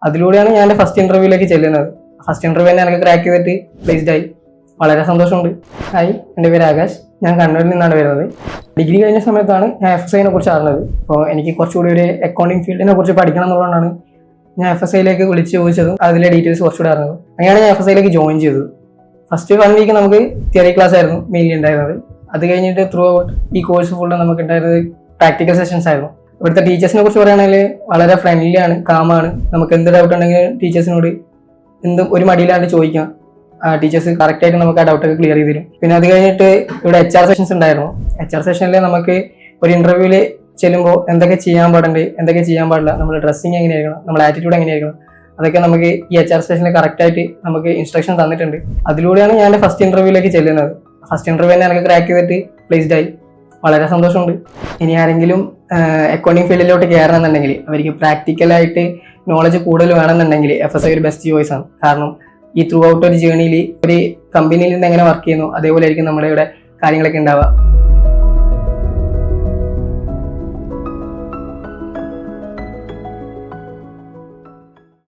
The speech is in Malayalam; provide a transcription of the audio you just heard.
അതിലൂടെയാണ് ഞാൻ എൻ്റെ ഫസ്റ്റ് ഇന്റർവ്യൂയിലേക്ക് ചെല്ലുന്നത്. ഫസ്റ്റ് ഇന്റർവ്യൂ തന്നെ എനിക്ക് ക്രാക്ക് ചെയ്തിട്ട് പ്ലേസ്ഡ് ആയി. വളരെ സന്തോഷമുണ്ട്. ഹായ്, എൻ്റെ പേര് ആകാശ്. ഞാൻ കണ്ണൂരിൽ നിന്നാണ് വരുന്നത്. ഡിഗ്രി കഴിഞ്ഞ സമയത്താണ് ഞാൻ FSIനെ കുറിച്ച് അറിഞ്ഞത്. അപ്പോൾ എനിക്ക് കുറച്ചുകൂടി ഒരു അക്കൗണ്ടിങ് ഫീൽഡിനെ കുറിച്ച് പഠിക്കണം എന്നുള്ളതാണ് ഞാൻ FSIയിലേക്ക് വിളിച്ച് ചോദിച്ചതും അതിലെ ഡീറ്റെയിൽസ് കുറച്ചുകൂടി അറിഞ്ഞത്. അങ്ങനെയാണ് ഞാൻ FSIയിലേക്ക് ജോയിൻ ചെയ്തത്. ഫസ്റ്റ് 1 വീക്ക് നമുക്ക് തിയറി ക്ലാസ് ആയിരുന്നു മെയിൻലി ഉണ്ടായിരുന്നത്. അത് കഴിഞ്ഞിട്ട് ത്രൂ ഔട്ട് ഈ കോഴ്സ് ഫുള്ള് നമുക്ക് ഉണ്ടായിരുന്നത് പ്രാക്ടിക്കൽ സെഷൻസ് ആയിരുന്നു. ഇവിടുത്തെ ടീച്ചേഴ്സിനെ കുറിച്ച് പറയുകയാണെങ്കിൽ വളരെ ഫ്രണ്ട്ലി ആണ്, കാമാണ്. നമുക്ക് എന്ത് ഡൗട്ട് ഉണ്ടെങ്കിൽ ടീച്ചേഴ്സിനോട് ഒരു മടിയിലാണ്ട് ചോദിക്കാം. ടീച്ചേഴ്സ് കറക്റ്റായിട്ട് നമുക്ക് ആ ഡൗട്ടൊക്കെ ക്ലിയർ ചെയ്ത് തരും. പിന്നെ അത് കഴിഞ്ഞിട്ട് ഇവിടെ HR സെഷൻസ് ഉണ്ടായിരുന്നു. HR സെഷനിൽ നമുക്ക് ഒരു ഇന്റർവ്യൂവിൽ ചെല്ലുമ്പോൾ എന്തൊക്കെ ചെയ്യാൻ പാടുണ്ട്, എന്തൊക്കെ ചെയ്യാൻ പാടില്ല, നമ്മുടെ ഡ്രസ്സിങ് എങ്ങനെയായിരിക്കണം, നമ്മുടെ ആറ്റിറ്റ്യൂഡ് എങ്ങനെയായിരിക്കണം, അതൊക്കെ നമുക്ക് ഈ HR സെഷനിൽ കറക്റ്റായിട്ട് നമുക്ക് ഇൻസ്ട്രക്ഷൻ തന്നിട്ടുണ്ട്. അതിലൂടെയാണ് ഞാൻ എൻ്റെ ഫസ്റ്റ് ഇന്റർവ്യൂയിലേക്ക് ചെല്ലുന്നത്. ഫസ്റ്റ് ഇന്റർവ്യൂ തന്നെ എനിക്ക് ക്രാക്ക് ചെയ്തിട്ട് പ്ലേസ്ഡ് ആയി. വളരെ സന്തോഷമുണ്ട്. ഇനി ആരെങ്കിലും അക്കൗണ്ടിങ് ഫീൽഡിലോട്ട് കയറണമെന്നുണ്ടെങ്കിൽ അവർക്ക് പ്രാക്ടിക്കലായിട്ട് നോളജ് കൂടുതൽ വേണമെന്നുണ്ടെങ്കിൽ FSI ഒരു ബെസ്റ്റ് ചോയ്സ് ആണ്. കാരണം ഈ ത്രൂ ഔട്ട് ഒരു ജേണിയിൽ ഒരു കമ്പനിയിൽ നിന്ന് എങ്ങനെ വർക്ക് ചെയ്യുന്നു അതേപോലെ ആയിരിക്കും നമ്മുടെ ഇവിടെ കാര്യങ്ങളൊക്കെ ഉണ്ടാവുക.